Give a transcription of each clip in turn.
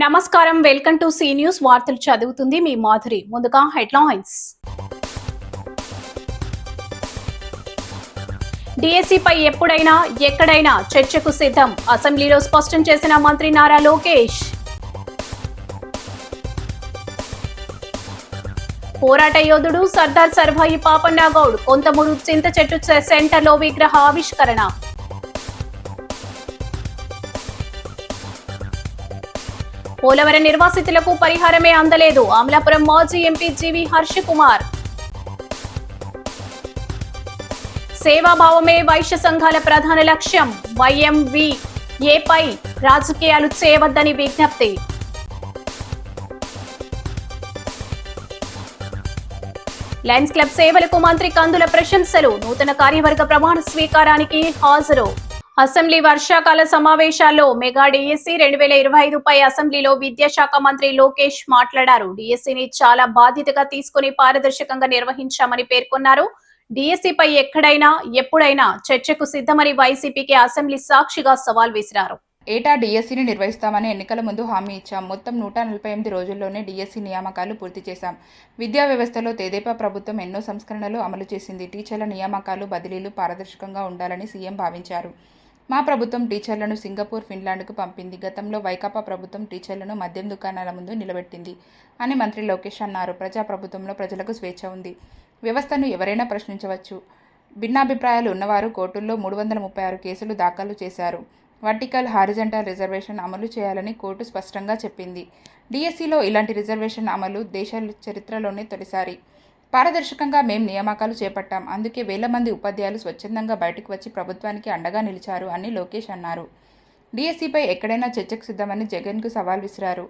నమస్కారం, welcome to C news. వార్తలు చదువుతుంది మీ మాధురి. ముందుగా హెడ్లైన్స్. డిఎస్సిపై ఎప్పుడైనా ఎక్కడైనా చర్చకు సిద్ధం, అసెంబ్లీలో స్పష్టం చేసిన మంత్రి నారా లోకేష్. పోరాట యోధుడు సర్దార్ సర్వాయి పాపన్న గౌడ్ కొంతమూరు చింత చెట్టు సెంటర్లో విగ్రహ ఆవిష్కరణ. పోలవరం నిర్వాసితులకు పరిహారమే అందలేదు, అమలాపురం మాజీ ఎంపీ జీవి హర్ష కుమార్. సేవాభావమే వైశ్య సంఘాల ప్రధాన లక్ష్యం, వైఎంవిఏపై రాజకీయాలు చేయవద్దని విజ్ఞప్తి. లయన్స్ క్లబ్ సేవలకు మంత్రి కందుల ప్రశంసలు, నూతన కార్యవర్గ ప్రమాణ స్వీకారానికి హాజరు. అసెంబ్లీ వర్షాకాల సమావేశాల్లో మెగా డిఎస్సి 2025పై అసెంబ్లీలో విద్యాశాఖ మంత్రి లోకేష్ మాట్లాడారు. డిఎస్సిని చాలా బాధ్యతగా తీసుకుని పారదర్శకంగా నిర్వహించామని పేర్కొన్నారు. డిఎస్సిపై ఎక్కడైనా ఎప్పుడైనా చర్చకు సిద్ధమని వైసీపీకి అసెంబ్లీ సాక్షిగా సవాల్ విసిరారు. ఏటా డిఎస్సిని నిర్వహిస్తామని ఎన్నికల ముందు హామీ ఇచ్చాం. మొత్తం 148 రోజుల్లోనే డిఎస్సి నియామకాలు పూర్తి చేశాం. విద్యా వ్యవస్థలో తెదేపా ప్రభుత్వం ఎన్నో సంస్కరణలు అమలు చేసింది. టీచర్ల నియామకాలు, బదిలీలు పారదర్శకంగా ఉండాలని సీఎం భావించారు. మా ప్రభుత్వం టీచర్లను సింగపూర్, ఫిన్లాండ్కు పంపింది. గతంలో వైకాపా ప్రభుత్వం టీచర్లను మద్యం దుకాణాల ముందు నిలబెట్టింది అని మంత్రి లోకేష్ అన్నారు. ప్రజాప్రభుత్వంలో ప్రజలకు స్వేచ్ఛ ఉంది. వ్యవస్థను ఎవరైనా ప్రశ్నించవచ్చు. భిన్నాభిప్రాయాలు ఉన్నవారు కోర్టుల్లో 336 కేసులు దాఖలు చేశారు. వర్టికల్, హారిజంటల్ రిజర్వేషన్ అమలు చేయాలని కోర్టు స్పష్టంగా చెప్పింది. డిఎస్సిలో ఇలాంటి రిజర్వేషన్ అమలు దేశ చరిత్రలోనే తొలిసారి. పారదర్శకంగా మేం నియామకాలు చేపట్టాం. అందుకే వేల మంది ఉపాధ్యాయులు స్వచ్ఛందంగా బయటకు వచ్చి ప్రభుత్వానికి అండగా నిలిచారు అని లోకేష్ అన్నారు. డిఎస్సిపై ఎక్కడైనా చర్చకు సిద్ధమని జగన్కు సవాల్ విసిరారు.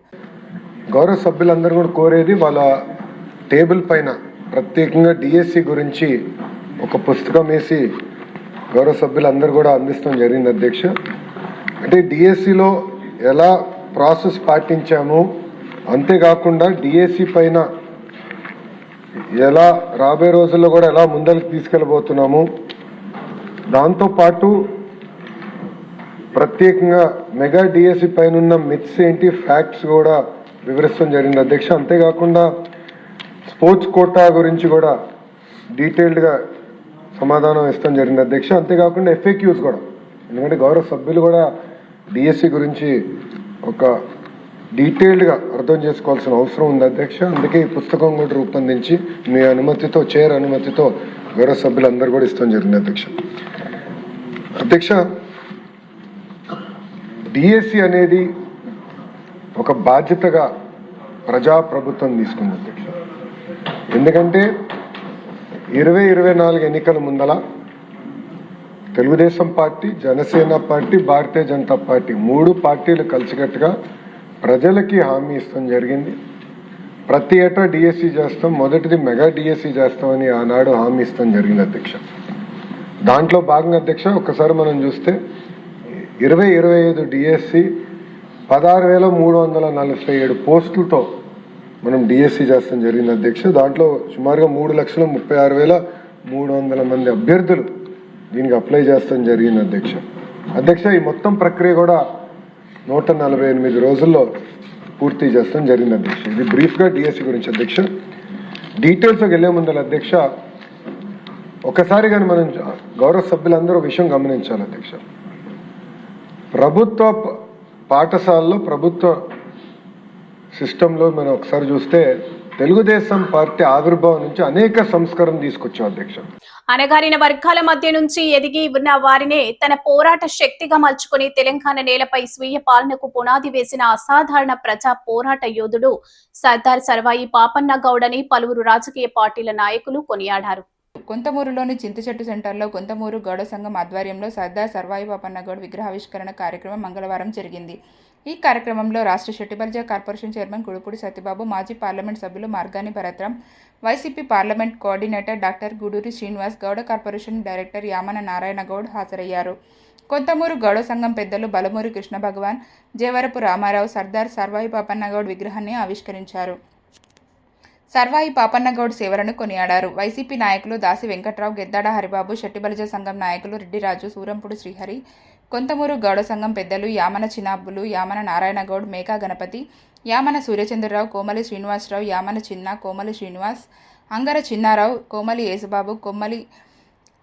గౌరవ సభ్యులందరూ కూడా కోరేది వాళ్ళ టేబుల్ పైన ప్రత్యేకంగా డిఎస్సి గురించి ఒక పుస్తకం వేసి గౌరవ సభ్యులందరూ కూడా అందిస్తాం జరిగింది అధ్యక్ష. అంటే డిఎస్సిలో ఎలా ప్రాసెస్ పాటించాము, అంతేకాకుండా డిఎస్సి పైన ఎలా రాబోయే రోజుల్లో కూడా ఎలా ముందరికి తీసుకెళ్ళబోతున్నాము, దాంతోపాటు ప్రత్యేకంగా మెగా డిఎస్సి పైన ఉన్న మిత్స్ ఏంటి, ఫ్యాక్ట్స్ కూడా వివరిస్తాం జరిగింది అధ్యక్ష. అంతేకాకుండా స్పోర్ట్స్ కోటా గురించి కూడా డీటెయిల్డ్గా సమాధానం ఇస్తాం జరిగింది అధ్యక్ష. అంతేకాకుండా ఎఫ్ఏక్యూస్ కూడా, ఎందుకంటే గౌరవ సభ్యులు కూడా డిఎస్సి గురించి ఒక డీటెయిల్డ్గా అర్థం చేసుకోవాల్సిన అవసరం ఉంది అధ్యక్ష. అందుకే ఈ పుస్తకం కూడా రూపొందించి మీ అనుమతితో, చైర్ అనుమతితో గౌరవ సభ్యులందరూ కూడా ఇస్తాం జరిగింది అధ్యక్ష. అధ్యక్ష, డిఎస్సి అనేది ఒక బాధ్యతగా ప్రజాప్రభుత్వం తీసుకుంది అధ్యక్ష. ఎందుకంటే 2024 ఎన్నికల ముందల Telugu Desam party, Janasena party, Bharatiya Janata party 3 పార్టీలు కలిసికట్టుగా ప్రజలకి హామీ ఇస్తాం జరిగింది. ప్రతి ఏటా డిఎస్సి చేస్తాం, మొదటిది మెగా డిఎస్సి చేస్తామని ఆనాడు హామీ ఇస్తాం జరిగింది అధ్యక్ష. దాంట్లో భాగంగా అధ్యక్ష ఒకసారి మనం చూస్తే 2025 డిఎస్సి 16,347 పోస్టులతో మనం డిఎస్సి చేస్తాం జరిగింది అధ్యక్ష. దాంట్లో సుమారుగా 3,36,300 మంది అభ్యర్థులు దీనికి అప్లై చేస్తాం జరిగింది అధ్యక్ష. అధ్యక్ష, ఈ మొత్తం ప్రక్రియ కూడా 148 రోజుల్లో పూర్తి చేస్తాం జరిగింది అధ్యక్ష. ఇది బ్రీఫ్గా డిఎస్సి గురించి అధ్యక్ష. డీటెయిల్స్కి వెళ్ళే ముందర అధ్యక్ష ఒకసారి కానీ మనం గౌరవ సభ్యులందరూ విషయం గమనించాలి అధ్యక్ష. ప్రభుత్వ పాఠశాలలో, ప్రభుత్వ సిస్టంలో మనం ఒకసారి చూస్తే తెలుగుదేశం పార్టీ ఆవిర్భావం నుంచి అనేక సంస్కరణ తీసుకొచ్చాం అధ్యక్ష. అణగారిన వర్గాల మధ్య నుంచి ఎదిగి ఉన్న వారినే తన పోరాట శక్తిగా మలుచుకుని తెలంగాణ నేలపై స్వీయ పాలనకు పునాది వేసిన అసాధారణ ప్రజా పోరాట యోధుడు సర్దార్ సర్వాయి పాపన్న గౌడ్ అని పలువురు రాజకీయ పార్టీల నాయకులు కొనియాడారు. కొంతమూరులోని చింతచెట్టు సెంటర్లో కొంతమూరు గౌడ సంఘం ఆధ్వర్యంలో సర్దార్ సర్వాయి పాపన్న గౌడ్ విగ్రహావిష్కరణ కార్యక్రమం మంగళవారం జరిగింది. ఈ కార్యక్రమంలో రాష్ట్ర షెట్టిబల్జా కార్పొరేషన్ చైర్మన్ కుడుపూడి సత్యబాబు, మాజీ పార్లమెంట్ సభ్యులు Margani Bharatram, YCP parliament coordinator doctor Guduri Srinivas, Gouda corporation director Yamana Narayana Goud హాజరయ్యారు. కొంతమూరు గౌడ సంఘం పెద్దలు బలమూరి కృష్ణ భగవాన్, జేవరపు రామారావు సర్దార్ సర్వాయి పాపన్న గౌడ్ విగ్రహాన్ని ఆవిష్కరించారు. సర్వాయి పాపన్న గౌడ్ సేవలను కొనియాడారు. వైసీపీ నాయకులు దాసి వెంకట్రావు, గెద్దాడ హరిబాబు, షెట్టిబలిజ సంఘం నాయకులు రెడ్డిరాజు, సూరంపుడు శ్రీహరి, కొంతమూరు గౌడ సంఘం పెద్దలు యామన చిన్నాబ్బులు, యామన నారాయణగౌడ్, మేకా గణపతి, యామన సూర్యచంద్రరావు, కోమలి శ్రీనివాసరావు, యామన చిన్న, కోమలి శ్రీనివాస్, అంగర చిన్నారావు, కోమలి యేసుబాబు, కొమ్మలి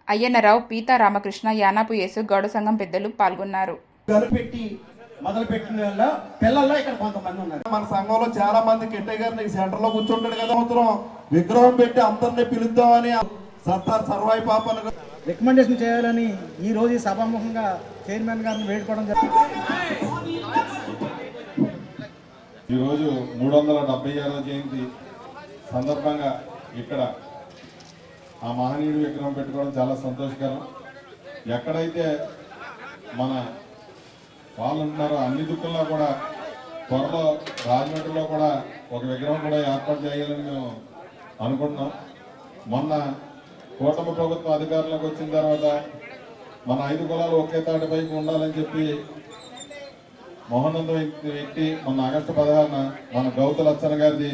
అయ్యన్నరావు, పీతా రామకృష్ణ, యానాపు యేసు గౌడ సంఘం పెద్దలు పాల్గొన్నారు. మొదలుపెట్టిన వల్ల పిల్లల్లో ఇక్కడ కొంతమంది ఉన్నారు. మన సంఘంలో చాలా మంది కిట్టయ్య గారిని సెంటర్ లో కూర్చుంటాడు కదా, సంవత్సరం విగ్రహం పెట్టి అందరినీ పిలుద్దామని సర్దార్ సర్వాయి పాపను రికమెండేషన్ చేయాలని ఈ రోజు ఈ సభాముఖంగా చైర్మన్ గారిని వేడుకోవడం జరిగింది. ఈరోజు 376వ జయంతి సందర్భంగా ఇక్కడ ఆ మహనీయుడి విగ్రహం పెట్టుకోవడం చాలా సంతోషకరం. ఎక్కడైతే మన వాళ్ళు ఉన్నారో అన్ని దుక్కుల్లో కూడా త్వరలో రాజమండ్రిలో కూడా ఒక విగ్రహం కూడా ఏర్పాటు చేయాలని మేము అనుకుంటున్నాం. మొన్న కూటమి ప్రభుత్వం అధికారంలోకి వచ్చిన తర్వాత మన 5 కులాలు ఒకే తాటిపైకి ఉండాలని చెప్పి మోహనందం వ్యక్తి మొన్న ఆగస్టు 16న మన గౌత లచ్చన గారిది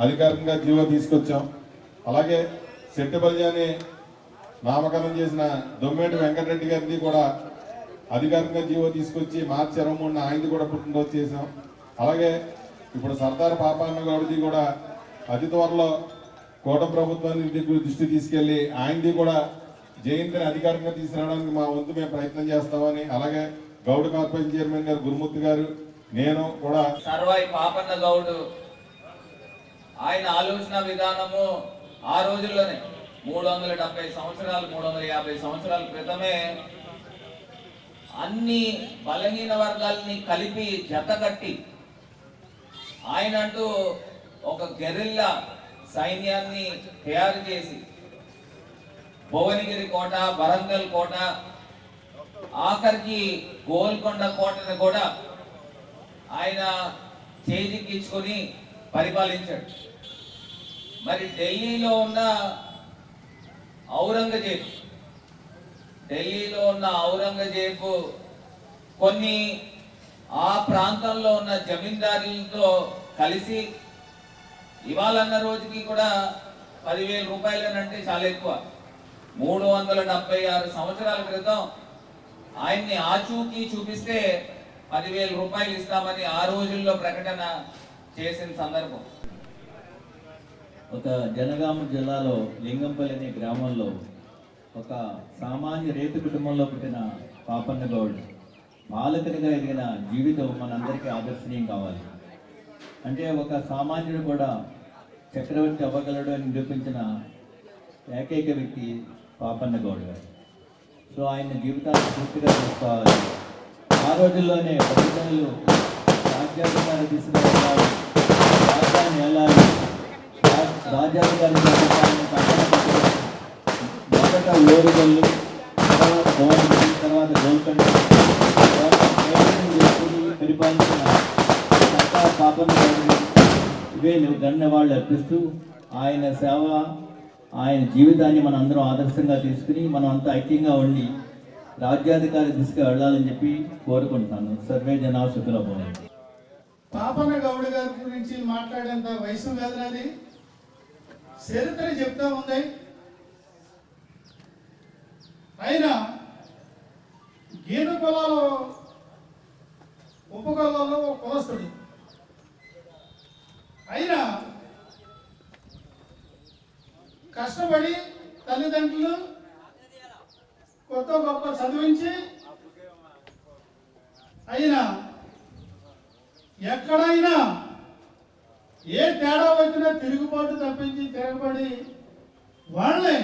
అధికారికంగా జీవో తీసుకొచ్చాం. అలాగే సెట్టిబల్యాన్ని నామకరణం చేసిన దొమ్మేటి వెంకటరెడ్డి గారిది కూడా అధికారికంగా జీవో తీసుకొచ్చి మార్చి 23న ఆయనది కూడా పుట్టినరోజు చేసాం. అలాగే ఇప్పుడు సర్దార్ పాపాన్న గౌడ్ది కూడా అతి త్వరలో కూటమి ప్రభుత్వాన్ని దృష్టి తీసుకెళ్లి ఆయనది కూడా జయంతిని అధికారికంగా తీసుకురావడానికి మా వంతు మేము ప్రయత్నం చేస్తామని, అలాగే గౌడ్ కార్పొరేషన్ చైర్మన్ గారు గురుమూర్తి గారు, నేను కూడా సర్వాయి పాపన్న గౌడ్ ఆయన ఆలోచన విధానము ఆ రోజుల్లోనే 370 సంవత్సరాలు 350 సంవత్సరాల క్రితమే అన్ని బలహీన వర్గాల్ని కలిపి జతకట్టి ఆయన అంటూ ఒక గెరిల్లా సైన్యాన్ని తయారు చేసి భువనగిరి కోట, వరంగల్ కోట, ఆఖరికి గోల్కొండ కోటను కూడా ఆయన చేజిక్కించుకొని పరిపాలించాడు. మరి ఢిల్లీలో ఉన్న ఔరంగజేబు కొన్ని ఆ ప్రాంతంలో ఉన్న జమీందారులతో కలిసి ఇవాళన్న రోజుకి కూడా 10,000 రూపాయలనంటే చాలా ఎక్కువ. 376 సంవత్సరాల క్రితం ఆయన్ని ఆచూకీ చూపిస్తే 10,000 రూపాయలు ఇస్తామని ఆ రోజుల్లో ప్రకటన చేసిన సందర్భం. ఒక జనగామ జిల్లాలో లింగంపల్లి అనే గ్రామంలో ఒక సామాన్య రైతు కుటుంబంలో పుట్టిన పాపన్న గౌడ్ బాలకునిగా ఎదిగిన జీవితం మనందరికీ ఆదర్శనీయం కావాలి. అంటే ఒక సామాన్యుడు కూడా చక్రవర్తి అవ్వగలడు అని నిరూపించిన ఏకైక వ్యక్తి పాపన్న గౌడ్ గారు. సో ఆయన జీవితాన్ని పూర్తిగా చూసుకోవాలి. ఆ రోజుల్లోనే ప్రజలు రాజ్యాధికారి తీసుకురావాలి, రాజ్యాన్ని వెళ్ళాలి, రాజ్యాధికారి మొదట ఓరుగల్లు, తర్వాత భువనగిరి, తర్వాత గోల్కొండ, పరిపాలించిన సర్దార్ పాపన్న గౌడ్ ఇవే ధన్యవాదాలు అర్పిస్తూ ఆయన సేవ, ఆయన జీవితాన్ని మనం అందరం ఆదర్శంగా తీసుకుని మనం అంతా ఐక్యంగా ఉండి రాజ్యాధికారి దిశగా వెళ్ళాలని చెప్పి కోరుకుంటున్నాను. సర్వే జనా సుఖినో భవంతు. పాపన్న గౌడ్ గారి గురించి మాట్లాడేంత వయసు వేదనది చరిత్ర చెప్తా ఉంది. ఆయన గీత కులాలు ఉపకులాల్లో కులస్తుడు. అయినా కష్టపడి తల్లిదండ్రులు కొత్త గొప్ప చదివించి అయినా ఎక్కడైనా ఏ తేడా వచ్చినా తిరుగుబాటు తప్పించి తిరగబడి వాళ్ళని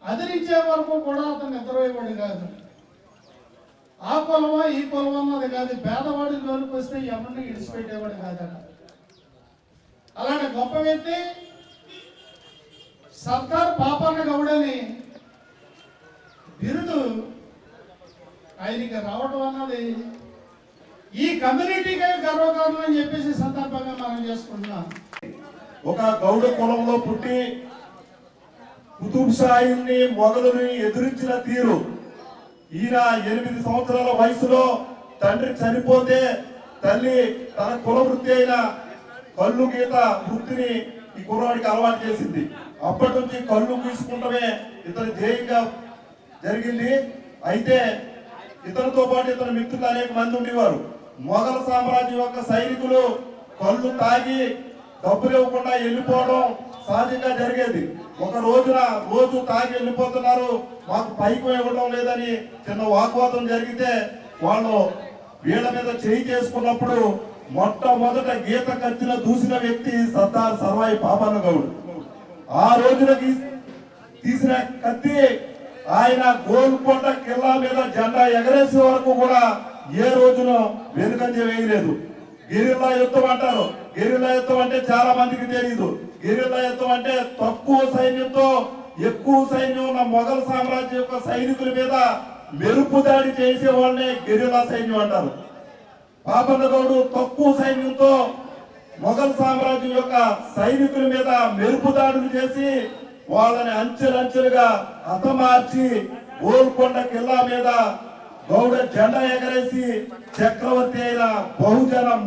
అదిరించే వరకు కూడా అతను నిద్రపోయేవాడు కాదు. ఆ పొలమా ఈ పొలం అన్నది కాదు, పేదవాడి జోలికి వస్తే ఎవరిని ఇడిచిపెట్టేవాడు కాదట. అలాంటి గొప్ప వ్యక్తి సర్దార్ పాపన్న గౌడ్ అని బిరుదు ఆయనకి రావడం అన్నది ఈ కమ్యూనిటీకే గర్వకారణం అని చెప్పేసి సందర్భంగా మనం చేసుకుంటున్నాం. ఒక గౌడ కులంలో పుట్టి కుతుబ్ షాహీని మొఘలుని ఎదురించిన తీరు, ఈయన 8 సంవత్సరాల వయసులో తండ్రి చనిపోతే తల్లి తన కుల వృత్తి అయిన కళ్ళు గీత వృత్తిని ఈ కుర్రాడికి అలవాటు చేసింది. అప్పటి నుంచి కళ్ళు గీసుకుంటమే ఇతని ధ్యేయంగా జరిగింది. అయితే ఇతనితో పాటు ఇతని మిత్రులు అనేక మంది ఉండేవారు. మొఘల్ సామ్రాజ్యం యొక్క సైనికులు కళ్ళు తాగి డబ్బులు ఇవ్వకుండా వెళ్ళిపోవడం సహజంగా జరిగేది. ఒక రోజున రోజు తాగి వెళ్ళిపోతున్నారు, మాకు పైకి ఇవ్వడం లేదని చిన్న వాగ్వాదం జరిగితే వాళ్ళు వీళ్ళ మీద చేయి చేసుకున్నప్పుడు మొట్టమొదట గీత కత్తిన దూసిన వ్యక్తి సర్దార్ సర్వాయి పాపన్న గౌడ్. ఆ రోజున తీసిన కత్తి ఆయన గోల్కొండ కిల్లా మీద జెండా ఎగరేసే వరకు కూడా ఏ రోజున వెనుకంజ వేయలేదు. గెరిల్లా యుద్ధం అంటారు. గెరిల్లా యుద్ధం అంటే చాలా మందికి తెలియదు. గెరిల్లా యుద్ధం అంటే తక్కువ సైన్యంతో ఎక్కువ సైన్యం ఉన్న మొఘల్ సామ్రాజ్యం యొక్క సైనికుల మీద మెరుపు దాడి చేసే వాళ్ళనే గెరిల్లా సైన్యం అంటారు. పాపన్న గౌడు తక్కువ సైన్యంతో మొఘల్ సామ్రాజ్యం యొక్క సైనికుల మీద మెరుపు దాడులు చేసి వాళ్ళని అంచెలంచెలుగా హతమార్చి గోల్కొండ కిల్లా మీద గౌడ జెండా ఎగరేసి చక్రవర్తి అయిన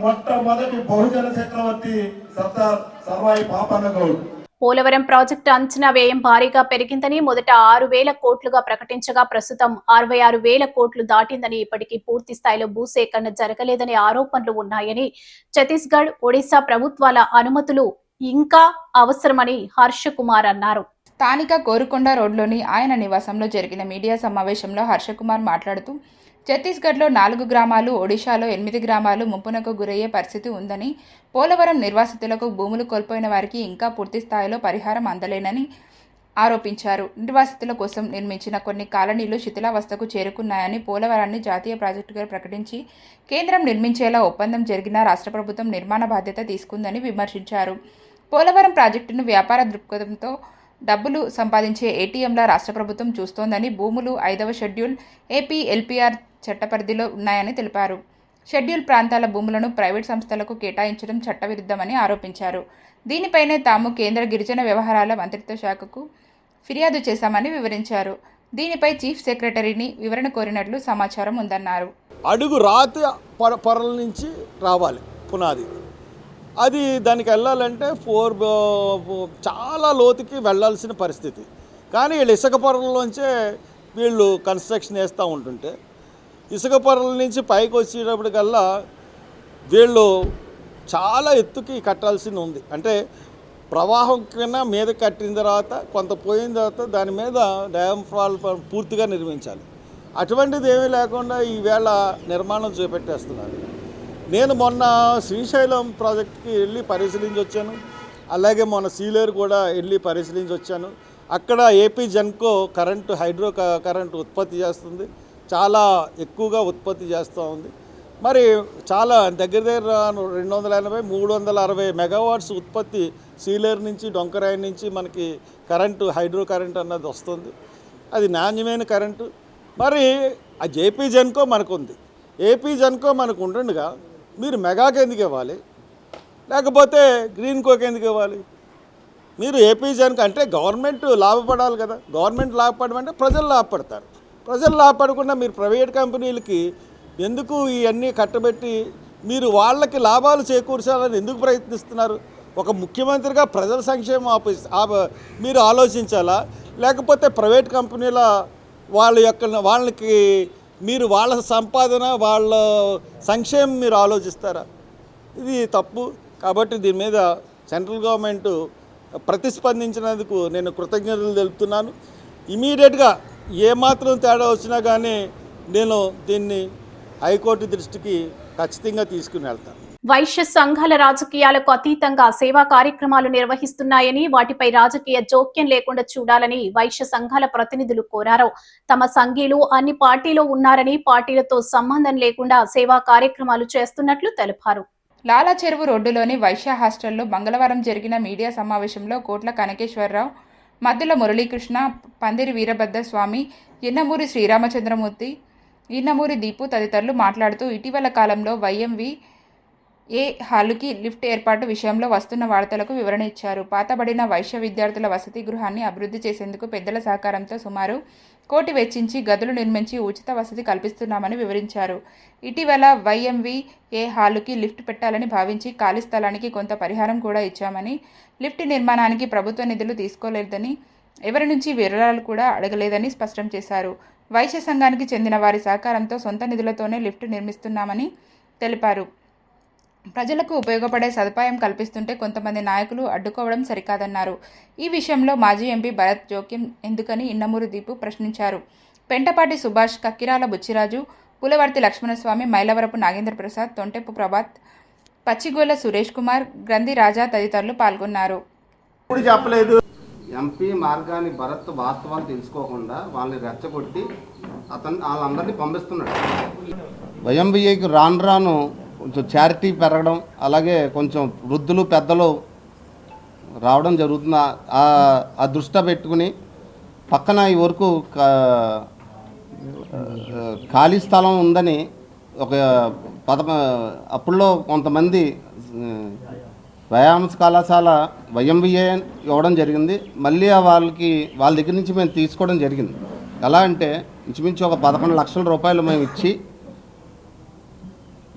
మొట్టమొదటి బహుజన చక్రవర్తి సర్దార్ సర్వాయి పాపన్న గౌడ్. పోలవరం ప్రాజెక్టు అంచనా వ్యయం భారీగా పెరిగిందని మొదట 6,000 కోట్లుగా ప్రకటించగా ప్రస్తుతం 66,000 కోట్లు దాటిందని, ఇప్పటికీ పూర్తి స్థాయిలో భూసేకరణ జరగలేదనే ఆరోపణలు ఉన్నాయని, ఛత్తీస్గఢ్, ఒడిశా ప్రభుత్వాల అనుమతులు ఇంకా అవసరమని హర్ష కుమార్ అన్నారు. స్థానిక కోరుకొండ రోడ్లోని ఆయన నివాసంలో జరిగిన మీడియా సమావేశంలో హర్షకుమార్ మాట్లాడుతూ, ఛత్తీస్గఢ్లో 4 గ్రామాలు, ఒడిశాలో 8 గ్రామాలు ముంపునకు గురయ్యే పరిస్థితి ఉందని, పోలవరం నిర్వాసితులకు భూములు కోల్పోయిన వారికి ఇంకా పూర్తి స్థాయిలో పరిహారం అందలేనని ఆరోపించారు. నిర్వాసితుల కోసం నిర్మించిన కొన్ని కాలనీలు శిథిలావస్థకు చేరుకున్నాయని, పోలవరాన్ని జాతీయ ప్రాజెక్టుగా ప్రకటించి కేంద్రం నిర్మించేలా ఒప్పందం జరిగినా రాష్ట్ర ప్రభుత్వం నిర్మాణ బాధ్యత తీసుకుందని విమర్శించారు. పోలవరం ప్రాజెక్టును వ్యాపార దృక్పథంతో డబ్బులు సంపాదించే ఏటీఎంలా రాష్ట్ర ప్రభుత్వం చూస్తోందని, భూములు 5వ షెడ్యూల్ ఏపీ ఎల్పీఆర్ చట్టపరిధిలో ఉన్నాయని తెలిపారు. షెడ్యూల్ ప్రాంతాల భూములను ప్రైవేట్ సంస్థలకు కేటాయించడం చట్టవిరుద్ధమని ఆరోపించారు. దీనిపైనే తాము కేంద్ర గిరిజన వ్యవహారాల మంత్రిత్వ శాఖకు ఫిర్యాదు చేశామని వివరించారు. దీనిపై చీఫ్ సెక్రటరీని వివరణ కోరినట్లు సమాచారం ఉందన్నారు. అడుగు రాతి పొరల నుంచి రావాలి పునాది. అది దానికి వెళ్ళాలంటే చాలా లోతుకి వెళ్ళాల్సిన పరిస్థితి. కానీ వీళ్ళు ఇసుక పొరల్లోంచే వీళ్ళు కన్స్ట్రక్షన్ వేస్తూ ఉంటుంటే, ఇసుక పొరల నుంచి పైకి వచ్చేటప్పటికల్లా వీళ్ళు చాలా ఎత్తుకి కట్టాల్సి ఉంది. అంటే ప్రవాహం కన్నా మీద కట్టిన తర్వాత కొంత పోయిన తర్వాత దాని మీద డ్యామ్ ఫాల్ పూర్తిగా నిర్మించాలి. అటువంటిది ఏమీ లేకుండా ఈవేళ నిర్మాణం చేపట్టేస్తున్నారు. నేను మొన్న శ్రీశైలం ప్రాజెక్ట్కి వెళ్ళి పరిశీలించి వచ్చాను. అలాగే మొన్న సీలేరు కూడా వెళ్ళి పరిశీలించి వచ్చాను. అక్కడ ఏపీ జెన్కో హైడ్రో కరెంటు ఉత్పత్తి చేస్తుంది. చాలా ఎక్కువగా ఉత్పత్తి చేస్తూ ఉంది. మరి చాలా దగ్గర 280-360 మెగావాట్స్ ఉత్పత్తి సీలేరు నుంచి, డొంకరాయి నుంచి మనకి హైడ్రో కరెంట్ అన్నది వస్తుంది. అది నాణ్యమైన కరెంటు. మరి ఆ ఏపీ జెన్కో మనకు ఉంది. ఏపీ జెన్కో మనకు ఉంటుండగా మీరు మెగాకి ఎందుకు ఇవ్వాలి, లేకపోతే గ్రీన్ కోకి ఎందుకు ఇవ్వాలి? మీరు ఏపీ జెన్కో అంటే గవర్నమెంట్ లాభపడాలి కదా. గవర్నమెంట్ లాభపడమంటే ప్రజలు లాభపడతారు. ప్రజలు లాభపడకుండా మీరు ప్రైవేట్ కంపెనీలకి ఎందుకు ఇవన్నీ కట్టబెట్టి మీరు వాళ్ళకి లాభాలు చేకూర్చాలని ఎందుకు ప్రయత్నిస్తున్నారు? ఒక ముఖ్యమంత్రిగా ప్రజల సంక్షేమం మీరు ఆలోచించాలా, లేకపోతే ప్రైవేట్ కంపెనీల వాళ్ళకి మీరు వాళ్ళ సంపాదన, వాళ్ళ సంక్షేమం మీరు ఆలోచిస్తారా? ఇది తప్పు. కాబట్టి దీని మీద సెంట్రల్ గవర్నమెంట్ ప్రతిస్పందించినందుకు నేను కృతజ్ఞతలు తెలుపుతున్నాను. ఇమీడియట్గా ఏమాత్రం తేడా వచ్చినా కానీ నేను దీన్ని హైకోర్టు దృష్టికి ఖచ్చితంగా తీసుకుని వెళ్తాను. వైశ్య సంఘాల రాజకీయాలకు అతీతంగా సేవా కార్యక్రమాలు నిర్వహిస్తున్నాయని, వాటిపై రాజకీయ జోక్యం లేకుండా చూడాలని వైశ్య సంఘాల ప్రతినిధులు కోరారు. తమ సంఘీయులు అన్ని పార్టీలో ఉన్నారని, పార్టీలతో సంబంధం లేకుండా సేవా కార్యక్రమాలు చేస్తున్నట్లు తెలిపారు. లాలా చెరువు రోడ్డులోని వైశ్య హాస్టల్లో మంగళవారం జరిగిన మీడియా సమావేశంలో కోట్ల కనకేశ్వరరావు, మద్దుల మురళీకృష్ణ, పందిరి వీరభద్ర స్వామి, ఇన్నమూరి శ్రీరామచంద్రమూర్తి, ఇన్నమూరి దీపు తదితరులు మాట్లాడుతూ, ఇటీవల కాలంలో వైఎంవి ఏ హాలుకి లిఫ్ట్ ఏర్పాటు విషయంలో వస్తున్న వార్తలకు వివరణ ఇచ్చారు. పాతబడిన వైశ్య విద్యార్థుల వసతి గృహాన్ని అభివృద్ధి చేసేందుకు పెద్దల సహకారంతో సుమారు 1 కోటి వెచ్చించి గదులు నిర్మించి ఉచిత వసతి కల్పిస్తున్నామని వివరించారు. ఇటీవల వైఎంవి ఏ హాలుకి లిఫ్ట్ పెట్టాలని భావించి ఖాళీ స్థలానికి కొంత పరిహారం కూడా ఇచ్చామని, లిఫ్ట్ నిర్మాణానికి ప్రభుత్వ నిధులు తీసుకోలేదని, ఎవరి నుంచి వివరాలు కూడా అడగలేదని స్పష్టం చేశారు. వైశ్య సంఘానికి చెందిన వారి సహకారంతో సొంత నిధులతోనే లిఫ్ట్ నిర్మిస్తున్నామని తెలిపారు. ప్రజలకు ఉపయోగపడే సదుపాయం కల్పిస్తుంటే కొంతమంది నాయకులు అడ్డుకోవడం సరికాదన్నారు. ఈ విషయంలో మాజీ ఎంపీ భరత్ జోక్యం ఎందుకని ఇన్నమూరు దీపు ప్రశ్నించారు. పెంటపాటి సుభాష్, కక్కిరాల బుచ్చిరాజు, పులవర్తి లక్ష్మణస్వామి, మైలవరపు నాగేంద్ర ప్రసాద్, తొంటెపు ప్రభాత్, పచ్చిగోల సురేష్ కుమార్, గ్రంథి రాజా తదితరులు పాల్గొన్నారు. చెప్పలేదు ఎంపీ మార్గాన్ని భరత్ వాస్తవాలు తెలుసుకోకుండా వాళ్ళని రెచ్చగొట్టి వాళ్ళందరినీ పంపిస్తున్నాడు. వైఎంబీఏకి రాను కొంచెం చారిటీ పెరగడం, అలాగే కొంచెం వృద్ధులు పెద్దలు రావడం జరుగుతుంది. ఆ దృష్టిలో పెట్టుకుని పక్కన ఈ వరకు ఖాళీ స్థలం ఉందని ఒక అప్పుల్లో కొంతమంది వ్యాయామ కళాశాల వైఎంబీఏ ఇవ్వడం జరిగింది. మళ్ళీ వాళ్ళ దగ్గర నుంచి మేము తీసుకోవడం జరిగింది. ఎలా అంటే ఇంచుమించు ఒక 11 లక్షల రూపాయలు మేము ఇచ్చి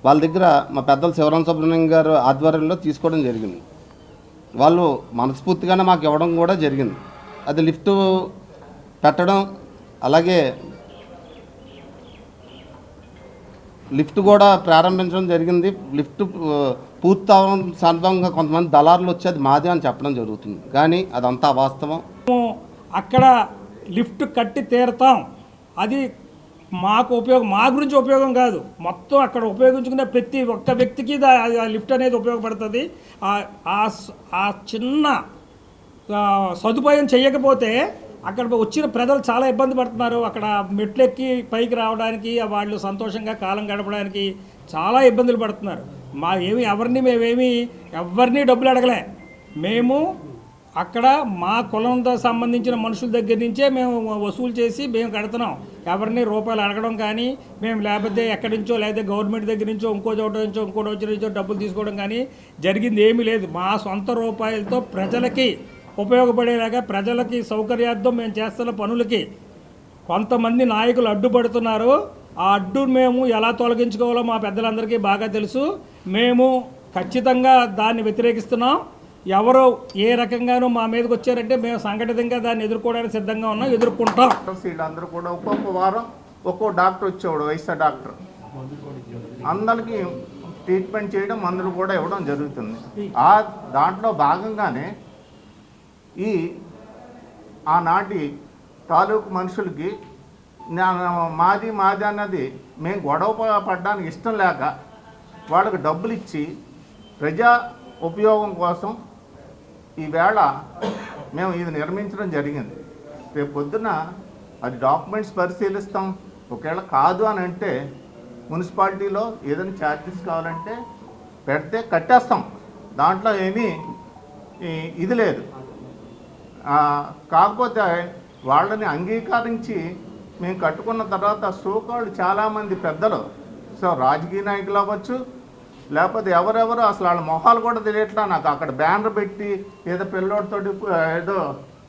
వాళ్ళ దగ్గర మా పెద్దలు శివరాం సుబ్రహ్మణ్యం గారు ఆధ్వర్యంలో తీసుకోవడం జరిగింది. వాళ్ళు మనస్ఫూర్తిగానే మాకు ఇవ్వడం కూడా జరిగింది. అది లిఫ్ట్ పెట్టడం, అలాగే లిఫ్ట్ కూడా ప్రారంభించడం జరిగింది. లిఫ్ట్ పూర్తి సందర్భంగా కొంతమంది దళారులు వచ్చి అది మాదే అని చెప్పడం జరుగుతుంది, కానీ అదంతా వాస్తవం. అక్కడ లిఫ్ట్ కట్టి తీరుతాం, అది మాకు మా గురించి ఉపయోగం కాదు, మొత్తం అక్కడ ఉపయోగించుకునే ప్రతి ఒక్క వ్యక్తికి ఆ లిఫ్ట్ అనేది ఉపయోగపడుతుంది. ఆ చిన్న సదుపాయం చేయకపోతే అక్కడ వచ్చిన ప్రజలు చాలా ఇబ్బంది పడుతున్నారు. అక్కడ మెట్లెక్కి పైకి రావడానికి, వాళ్ళు సంతోషంగా కాలం గడపడానికి చాలా ఇబ్బందులు పడుతున్నారు. ఎవరిని డబ్బులు అడగలే. మేము అక్కడ మా కులంతో సంబంధించిన మనుషుల దగ్గర నుంచే మేము వసూలు చేసి మేము కడుతున్నాం. ఎవరిని రూపాయలు అడగడం కానీ, మేము లేకపోతే ఎక్కడి నుంచో, లేకపోతే గవర్నమెంట్ దగ్గర నుంచో, ఇంకో చోట నుంచో, ఇంకో వచ్చి నుంచో డబ్బులు తీసుకోవడం కానీ జరిగింది ఏమీ లేదు. మా సొంత రూపాయలతో ప్రజలకి ఉపయోగపడేలాగా, ప్రజలకి సౌకర్యార్థం మేము చేస్తున్న పనులకి కొంతమంది నాయకులు అడ్డుపడుతున్నారు. ఆ అడ్డు మేము ఎలా తొలగించుకోవాలో మా పెద్దలందరికీ బాగా తెలుసు. మేము ఖచ్చితంగా దాన్ని వ్యతిరేకిస్తున్నాం. ఎవరో ఏ రకంగానూ మా మీదకి వచ్చారంటే మేము సంఘటితంగా దాన్ని ఎదుర్కోవడానికి సిద్ధంగా ఉన్నాం, ఎదుర్కొంటాం. వీళ్ళందరూ కూడా ఒక్కొక్క వారం ఒక్కో డాక్టర్ వచ్చేవాడు, వైద్య డాక్టర్. అందరికీ ట్రీట్మెంట్ చేయడం, మందులు కూడా ఇవ్వడం జరుగుతుంది. దాంట్లో భాగంగానే ఆనాటి తాలూకు మనుషులకి మాది అన్నది మేము గొడవ పడడానికి ఇష్టం లేక వాళ్ళకి డబ్బులు ఇచ్చి ప్రజా ఉపయోగం కోసం ఈవేళ మేము ఇది నిర్మించడం జరిగింది. రేపు పొద్దున అది డాక్యుమెంట్స్ పరిశీలిస్తాం. ఒకవేళ కాదు అని అంటే మున్సిపాలిటీలో ఏదైనా ఛార్జెస్ కావాలంటే పెడితే కట్టేస్తాం. దాంట్లో ఏమీ ఇది లేదు. కాకపోతే వాళ్ళని అంగీకరించి మేము కట్టుకున్న తర్వాత సోకాళ్ళు చాలామంది పెద్దలు, రాజకీయ నాయకులు అవ్వచ్చు, లేకపోతే ఎవరెవరు అసలు వాళ్ళ మొహాలు కూడా తెలియట్లా. నాకు అక్కడ బ్యానర్ పెట్టి ఏదో పిల్లోడితోటి ఏదో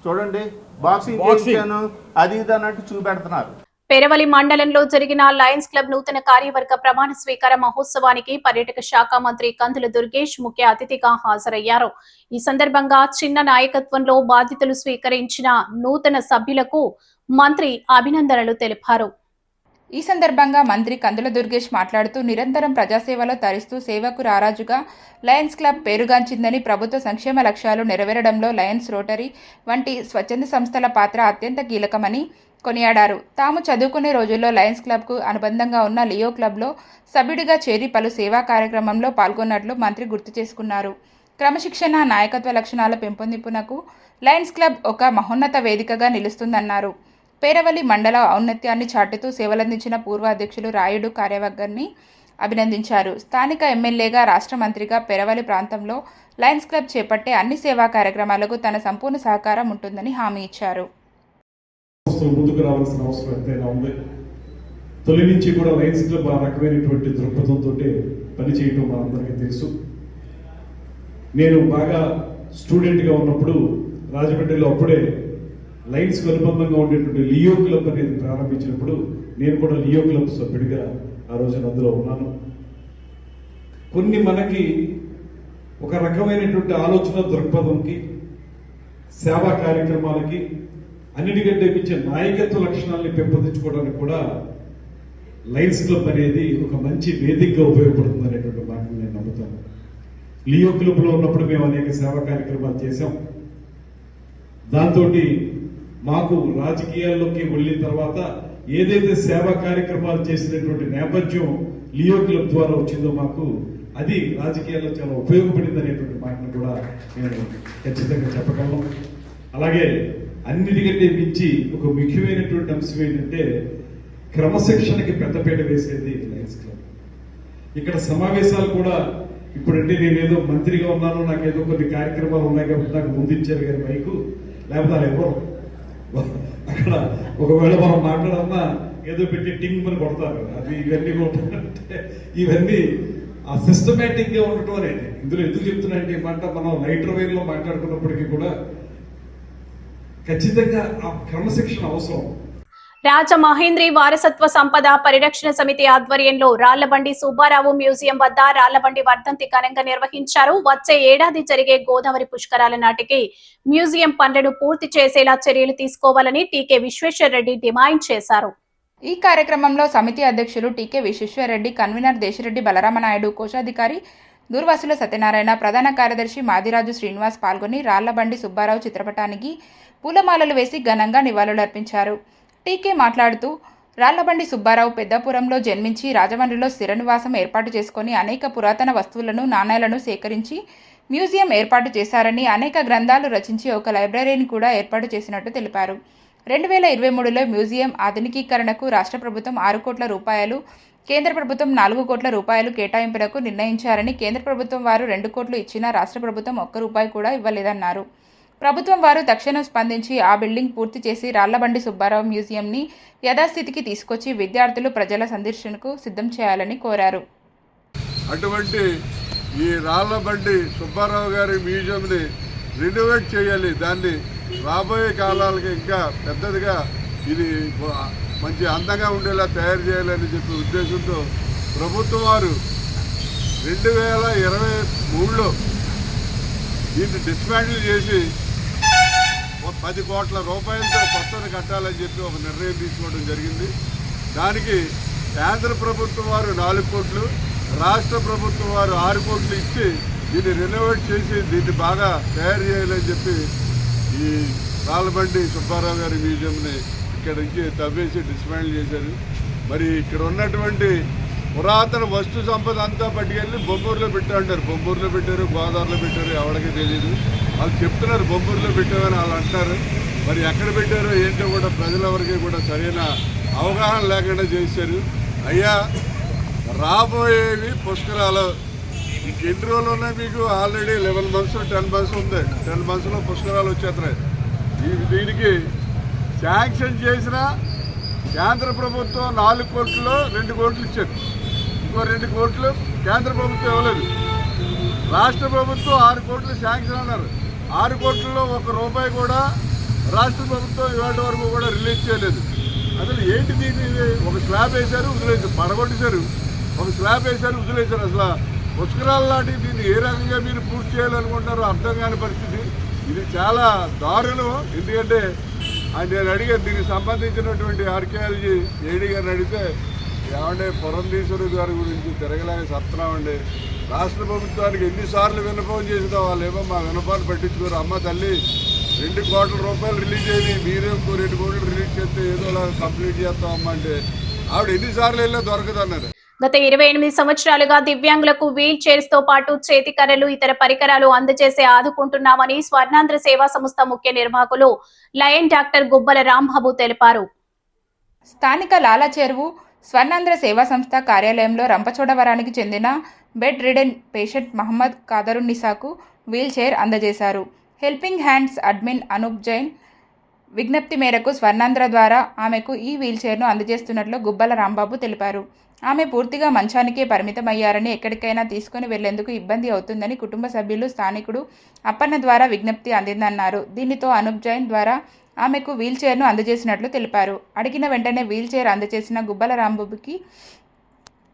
చూడండి బాక్సింగ్ చేశాను అది ఇది అన్నట్టు చూపెడుతున్నారు. పెరవలి మండలంలో జరిగిన లయన్స్ క్లబ్ నూతన కార్యవర్గ ప్రమాణ స్వీకార మహోత్సవానికి పర్యాటక శాఖ మంత్రి కందుల దుర్గేష్ ముఖ్య అతిథిగా హాజరయ్యారు. ఈ సందర్భంగా చిన్న నాయకత్వంలో బాధ్యతలు స్వీకరించిన నూతన సభ్యులకు మంత్రి అభినందనలు తెలిపారు. ఈ సందర్భంగా మంత్రి కందుల దుర్గేష్ మాట్లాడుతూ నిరంతరం ప్రజాసేవలో తరిస్తూ సేవకు రారాజుగా లయన్స్ క్లబ్ పేరుగాంచిందని, ప్రభుత్వ సంక్షేమ లక్ష్యాలు నెరవేరడంలో లయన్స్, రోటరీ వంటి స్వచ్ఛంద సంస్థల పాత్ర అత్యంత కీలకమని కొనియాడారు. తాము చదువుకునే రోజుల్లో లయన్స్ క్లబ్కు అనుబంధంగా ఉన్న లియో క్లబ్లో సభ్యుడిగా చేరి పలు సేవా కార్యక్రమంలో పాల్గొన్నట్లు మంత్రి గుర్తు చేసుకున్నారు. క్రమశిక్షణ, నాయకత్వ లక్షణాల పెంపొందింపునకు లయన్స్ క్లబ్ ఒక మహోన్నత వేదికగా నిలుస్తుందన్నారు. పేరవలి మండల ఔన్నత్యాన్ని చాటుతూ సేవలందించిన పూర్వ అధ్యక్షులు రాయుడు కార్యవర్గాన్ని అభినందించారు. స్థానిక ఎమ్మెల్యేగా, రాష్ట్ర మంత్రిగా పెరవలి ప్రాంతంలో లయన్స్ క్లబ్ చేపట్టే అన్ని సేవా కార్యక్రమాలకు తన సంపూర్ణ సహకారం ఉంటుందని హామీ ఇచ్చారు. ముందుకు రావాల్సిన అవసరం ఎంతైనా ఉంది. తొలి నుంచి కూడా లయన్స్ క్లబ్ ఆ రకమైనటువంటి దృక్పథంతో పనిచేయటం మనందరికీ తెలుసు. నేను బాగా స్టూడెంట్గా ఉన్నప్పుడు రాజమండ్రిలో అప్పుడే లయన్స్ కు అనుబంధంగా ఉండేటువంటి లియో క్లబ్ అనేది ప్రారంభించినప్పుడు నేను కూడా లియో క్లబ్ సభ్యుడిగా ఆ రోజున అందులో ఉన్నాను. కొన్ని మనకి ఒక రకమైనటువంటి ఆలోచన దృక్పథంకి, సేవా కార్యక్రమాలకి అన్నిటికంటే మించి నాయకత్వ లక్షణాలని పెంపొందించుకోవడానికి కూడా లయన్స్ క్లబ్ అనేది ఒక మంచి వేదికగా ఉపయోగపడుతుంది అనేటువంటి మాటను నేను నమ్ముతాను. లియో క్లబ్లో ఉన్నప్పుడు మేము అనేక సేవా కార్యక్రమాలు చేశాం. దాంతో మాకు రాజకీయాల్లోకి వెళ్ళిన తర్వాత ఏదైతే సేవా కార్యక్రమాలు చేసినటువంటి నేపథ్యం లియో క్లబ్ ద్వారా వచ్చిందో మాకు అది రాజకీయాల్లో చాలా ఉపయోగపడింది అనేటువంటి మాటను కూడా నేను ఖచ్చితంగా చెప్పగలను. అలాగే అన్నిటికంటే మించి ఒక ముఖ్యమైనటువంటి అంశం ఏంటంటే క్రమశిక్షణకి పెద్దపీట వేసేది లయన్స్ క్లబ్. ఇక్కడ సమావేశాలు కూడా ఇప్పుడంటే నేనేదో మంత్రిగా ఉన్నాను, నాకేదో కొన్ని కార్యక్రమాలు ఉన్నాయి కాబట్టి నాకు ముందించారు కానీ మైకు, లేకపోతే అలా ఎవరు అక్కడ ఒకవేళ మనం మాట్లాడన్నా ఏదో పెట్టి టింగ్ అని కొడతారు. అది ఇవన్నీ అంటే ఇవన్నీ ఆ సిస్టమేటిక్ గా ఉండటం అనేది ఇందులో ఎందుకు చెప్తున్నాయంటే ఈ మాట మనం లైటర్ వేలో మాట్లాడుకున్నప్పటికీ కూడా ఖచ్చితంగా ఆ క్రమశిక్షణ అవసరం. రాజమహేంద్రి వారసత్వ సంపద పరిరక్షణ సమితి ఆధ్వర్యంలో రాళ్లబండి సుబ్బారావు మ్యూజియం వద్ద రాళ్లబండి వర్ధంతి ఘనంగా నిర్వహించారు. వచ్చే ఏడాది జరిగే గోదావరి పుష్కరాల నాటికి మ్యూజియం పనులను పూర్తి చేసేలా చర్యలు తీసుకోవాలని టీకే విశ్వేశ్వర్ రెడ్డి డిమాండ్ చేశారు. ఈ కార్యక్రమంలో సమితి అధ్యక్షులు టీకే విశ్వేశ్వర్ రెడ్డి, కన్వీనర్ దేశిరెడ్డి బలరామనాయుడు, కోశాధికారి దూర్వాసుల సత్యనారాయణ, ప్రధాన కార్యదర్శి మాదిరాజు శ్రీనివాస్ పాల్గొని రాళ్లబండి సుబ్బారావు చిత్రపటానికి పూలమాలలు వేసి ఘనంగా నివాళులర్పించారు. టీకే మాట్లాడుతూ రాళ్లబండి సుబ్బారావు పెద్దాపురంలో జన్మించి రాజమండ్రిలో స్థిర నివాసం ఏర్పాటు చేసుకుని అనేక పురాతన వస్తువులను, నాణేలను సేకరించి మ్యూజియం ఏర్పాటు చేశారని, అనేక గ్రంథాలు రచించి ఒక లైబ్రరీని కూడా ఏర్పాటు చేసినట్టు తెలిపారు. 2023లో మ్యూజియం ఆధునికీకరణకు రాష్ట్ర ప్రభుత్వం 6 కోట్ల రూపాయలు, కేంద్ర ప్రభుత్వం 4 కోట్ల రూపాయలు కేటాయింపులకు నిర్ణయించారని, కేంద్ర ప్రభుత్వం వారు 2 కోట్లు ఇచ్చినా రాష్ట్ర ప్రభుత్వం 1 రూపాయి కూడా ఇవ్వలేదన్నారు. ప్రభుత్వం వారు తక్షణం స్పందించి ఆ బిల్డింగ్ పూర్తి చేసి రాళ్లబండి సుబ్బారావు మ్యూజియంని యథాస్థితికి తీసుకొచ్చి విద్యార్థులు, ప్రజల సందర్శనకు సిద్ధం చేయాలని కోరారు. అటువంటి ఈ రాళ్లబండి సుబ్బారావు గారి మ్యూజియంని రెనోవేట్ చేయాలి. దాన్ని రాబోయే కాలాలకి ఇంకా పెద్దదిగా ఇది మంచి అందంగా ఉండేలా తయారు చేయాలని చెప్పి ఉద్దేశంతో ప్రభుత్వం వారు 2023లో దీన్ని డిస్మాంటిల్ చేసి 10 కోట్ల రూపాయలతో కొత్తది కట్టాలని చెప్పి ఒక నిర్ణయం తీసుకోవడం జరిగింది. దానికి కేంద్ర ప్రభుత్వం వారు 4 కోట్లు, రాష్ట్ర ప్రభుత్వం వారు 6 కోట్లు ఇచ్చి దీన్ని రెనోవేట్ చేసి దీన్ని బాగా తయారు చేయాలని చెప్పి ఈ రాళ్లబండి సుబ్బారావు గారి మ్యూజియంని ఇక్కడ నుంచి తవ్వేసి డిస్మాంటిల్ చేశారు. మరి ఇక్కడ ఉన్నటువంటి పురాతన వస్తు సంపద అంతా పట్టుకెళ్ళి బొమ్మూరులో పెట్టారు. బొమ్మూరులో పెట్టారు, గోదావరిలో పెట్టారు, ఎవరికి తెలియదు. వాళ్ళు చెప్తున్నారు బొమ్మూరులో పెట్టామని వాళ్ళు అంటారు. మరి ఎక్కడ పెట్టారో ఏంటో కూడా ప్రజలెవరికి కూడా సరైన అవగాహన లేకుండా చేశారు. అయ్యా, రాబోయేవి పుష్కరాలు ఎన్ని రోజులు ఉన్నాయి మీకు? ఆల్రెడీ 11 months 10 months ఉంది. 10 monthsలో పుష్కరాలు వచ్చేస్తున్నాయి. దీనికి శాంక్షన్ చేసిన కేంద్ర ప్రభుత్వం 4 కోట్లలో 2 కోట్లు ఇచ్చారు. ఇంకో 2 కోట్లు కేంద్ర ప్రభుత్వం ఇవ్వలేదు. రాష్ట్ర ప్రభుత్వం 6 కోట్లు శాంక్షన్ అన్నారు. 6 కోట్లలో 1 రూపాయి కూడా రాష్ట్ర ప్రభుత్వం ఇవాటి వరకు కూడా రిలీజ్ చేయలేదు. అసలు ఏంటి దీన్ని? ఒక స్లాబ్ వేశారు, వదిలేశారు, పడగొట్టేశారు. ఒక స్లాబ్ వేశారు, వదిలేశారు. అసలు పుష్కరాల లాంటివి దీన్ని ఏ రకంగా మీరు పూర్తి చేయాలనుకుంటారో అర్థం కాని పరిస్థితి. ఇది చాలా దారుణం. ఎందుకంటే నేను అడిగాను, దీనికి సంబంధించినటువంటి ఆర్కియాలజీ ఏడీ గారిని అడిగితే, ఏమంటే పురంధీశ్వరి గారి గురించి తిరగలేక సత్తున్నామండి. రాష్ట్ర ప్రభుత్వానికి ఎన్నిసార్లు విన్నపం చేసినా వాళ్ళేమో మా విన్నపాలు పట్టించుకోరు. అమ్మ తల్లి 2 కోట్ల రూపాయలు రిలీజ్ అయ్యి మీరే 2 కోట్లు రిలీజ్ చేస్తే ఏదోలా కంప్లీట్ చేస్తామమ్మా అంటే ఆవిడ ఎన్నిసార్లు వెళ్ళినా దొరకదన్నారు. గత 28 సంవత్సరాలుగా దివ్యాంగులకు వీల్ చైర్స్ తో పాటు చేతికర్రలు, ఇతర పరికరాలు అందజేసి ఆదుకుంటున్నామని స్వర్ణాంధ్ర సేవా సంస్థ ముఖ్య నిర్వాహకులు లయన్ డాక్టర్ గుబ్బల రాంబాబు తెలిపారు. స్థానిక లాలా చెరువు స్వర్ణాంధ్ర సేవా సంస్థ కార్యాలయంలో రంపచోడవరానికి చెందిన బెడ్ రిడెన్ పేషెంట్ మహమ్మద్ కాదరున్నిసాకు వీల్ చైర్ అందజేశారు. Helping hands admin Anup Jain విజ్ఞప్తి మేరకు స్వర్ణాంధ్ర ద్వారా ఆమెకు ఈ వీల్ చైర్ను అందజేస్తున్నట్లు గుబ్బల రాంబాబు తెలిపారు. ఆమె పూర్తిగా మంచానికే పరిమితమయ్యారని, ఎక్కడికైనా తీసుకుని వెళ్లేందుకు ఇబ్బంది అవుతుందని కుటుంబ సభ్యులు, స్థానికుడు అప్పన్న ద్వారా విజ్ఞప్తి అందిందన్నారు. దీనితో అనూప్ జైన్ ద్వారా ఆమెకు వీల్ చైర్ను అందజేసినట్లు తెలిపారు. అడిగిన వెంటనే వీల్ చైర్ అందజేసిన గుబ్బల రాంబాబుకి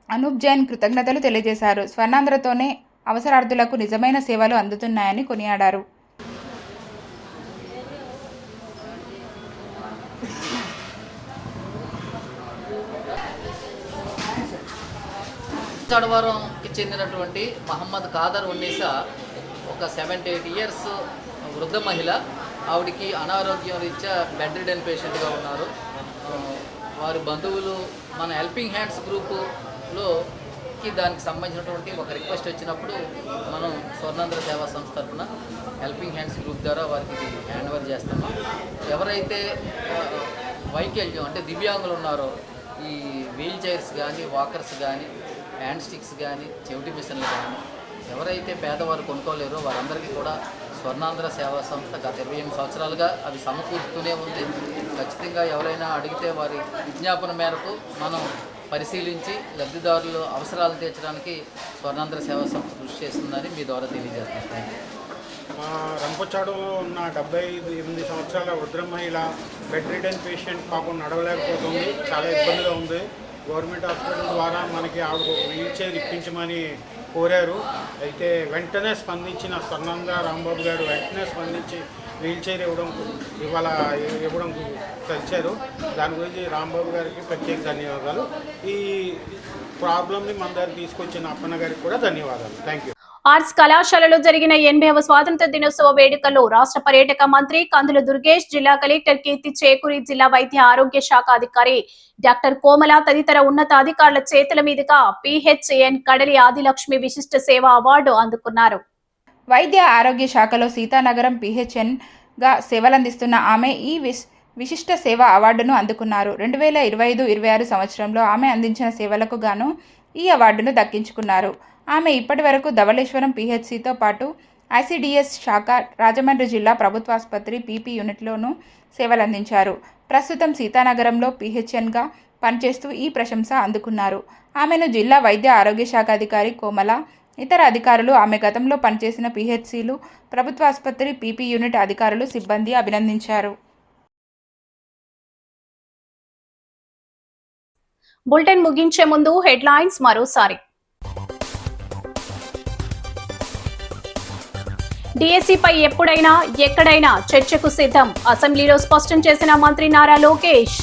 అనూప్ జైన్ కృతజ్ఞతలు తెలియజేశారు. స్వర్ణాంధ్రతోనే అవసరార్థులకు నిజమైన సేవలు అందుతున్నాయని కొనియాడారు. రంపచోడవరంకి చెందినటువంటి మహమ్మద్ ఖాదర్ ఉన్నీసా ఒక 78 ఇయర్స్ వృద్ధ మహిళ. ఆవిడికి అనారోగ్యం రీత్యా బెడ్ రిడెన్ పేషెంట్గా ఉన్నారు. వారి బంధువులు మన హెల్పింగ్ హ్యాండ్స్ గ్రూపులోకి దానికి సంబంధించినటువంటి ఒక రిక్వెస్ట్ వచ్చినప్పుడు మనం స్వర్ణాంధ్ర సేవా సంస్థ తరఫున హెల్పింగ్ హ్యాండ్స్ గ్రూప్ ద్వారా వారికి హ్యాండ్ ఓవర్ చేస్తున్నాం. ఎవరైతే వైకల్యం అంటే దివ్యాంగులు ఉన్నారో ఈ వీల్ చైర్స్ కానీ, వాకర్స్ కానీ, హ్యాండ్ స్టిక్స్ కానీ, చెవిటి మిషన్లు కానీ ఎవరైతే పేదవారు కొనుక్కోలేరో వారందరికీ కూడా స్వర్ణాంధ్ర సేవా సంస్థ గత 28 సంవత్సరాలుగా అవి సమకూరుతూనే ఉంది. ఖచ్చితంగా ఎవరైనా అడిగితే వారి విజ్ఞాపన మేరకు మనం పరిశీలించి లబ్ధిదారుల అవసరాలు తీర్చడానికి స్వర్ణాంధ్ర సేవా సంస్థ కృషి చేస్తుందని మీ ద్వారా తెలియజేస్తున్నాను. మా రంపచోడలో ఉన్న 78 సంవత్సరాల వృద్ధ మహిళ బెడ్ రిడెన్ పేషెంట్ పాపం నడవలేకపోతుంది, చాలా ఇబ్బందిగా ఉంది. గవర్నమెంట్ హాస్పిటల్ ద్వారా మనకి ఆవిడ వీల్ చైర్ ఇప్పించమని కోరారు. అయితే వెంటనే స్పందించిన స్వర్ణాంధ్ర రాంబాబు గారు వెంటనే స్పందించి వీల్ చైర్ ఇవ్వడం కలిశారు. దాని గురించి రాంబాబు గారికి ప్రత్యేక ధన్యవాదాలు. ఈ ప్రాబ్లమ్ని మన దగ్గర తీసుకొచ్చిన అప్పన్న గారికి కూడా ధన్యవాదాలు. Thank you. ఆర్ట్స్ కళాశాలలో జరిగిన 80వ స్వాతంత్ర దినోత్సవ వేడుకల్లో రాష్ట్ర పర్యాటక మంత్రి కందుల దుర్గేష్, జిల్లా కలెక్టర్ కీర్తి చేకూరి, జిల్లా వైద్య ఆరోగ్య శాఖ అధికారి డాక్టర్ కోమల తదితర ఉన్నత అధికారుల చేతుల మీదుగా PHN కడలి ఆదిలక్ష్మి విశిష్ట సేవ అవార్డు అందుకున్నారు. వైద్య ఆరోగ్య శాఖలో సీతానగరం PHNగా సేవలందిస్తున్న ఆమె ఈ విశిష్ట సేవ అవార్డును అందుకున్నారు. 2025-26 సంవత్సరంలో ఆమె అందించిన సేవలకు గాను ఈ అవార్డును దక్కించుకున్నారు. ఆమె ఇప్పటి వరకు ధవళేశ్వరం PHCతో పాటు ICDS శాఖ, రాజమండ్రి జిల్లా ప్రభుత్వాసుపత్రి PP యూనిట్లోనూ సేవలందించారు. ప్రస్తుతం సీతానగరంలో PHNగా పనిచేస్తూ ఈ ప్రశంస అందుకున్నారు. ఆమెను జిల్లా వైద్య ఆరోగ్య శాఖ అధికారి కోమల, ఇతర అధికారులు, ఆమె గతంలో పనిచేసిన PHCలు, ప్రభుత్వాసుపత్రి PP యూనిట్ అధికారులు, సిబ్బంది అభినందించారు. బులెటిన్ ముగించే ముందు హెడ్లైన్స్ మరోసారి. డిఎస్సిపై ఎప్పుడైనా ఎక్కడైనా చర్చకు సిద్ధం, అసెంబ్లీలో స్పష్టం చేసిన మంత్రి నారా లోకేష్.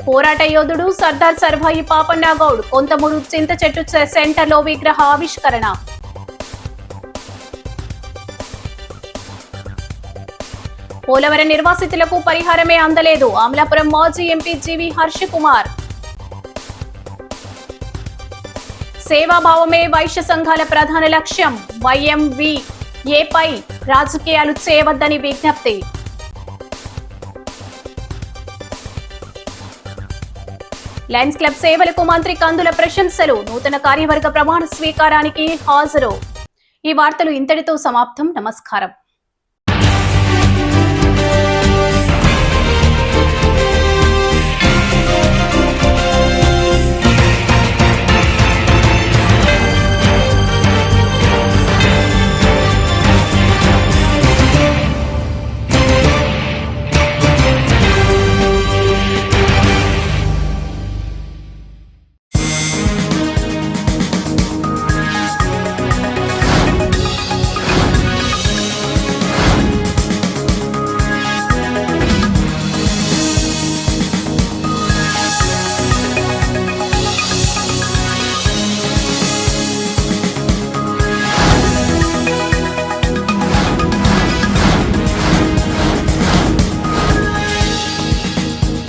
పోరాట యోధుడు సర్దార్ సర్వాయి పాపన్న గౌడ్ కొంతమూరు చింత చెట్టు సెంటర్లో విగ్రహ ఆవిష్కరణ. పోలవరం నిర్వాసితులకు పరిహారమే అందలేదు, అమలాపురం మాజీ ఎంపీ జీవి హర్ష కుమార్. సేవాభావమే వైశ్య సంఘాల ప్రధాన లక్ష్యం, YMVAపై రాజకీయాలు చేయవద్దని విజ్ఞప్తి. లయన్స్ క్లబ్ సేవలకు మంత్రి కందుల ప్రశంసలు, నూతన కార్యవర్గ ప్రమాణ స్వీకారానికి హాజరు. ఈ వార్తలు ఇంతటితో సమాప్తం. నమస్కారం.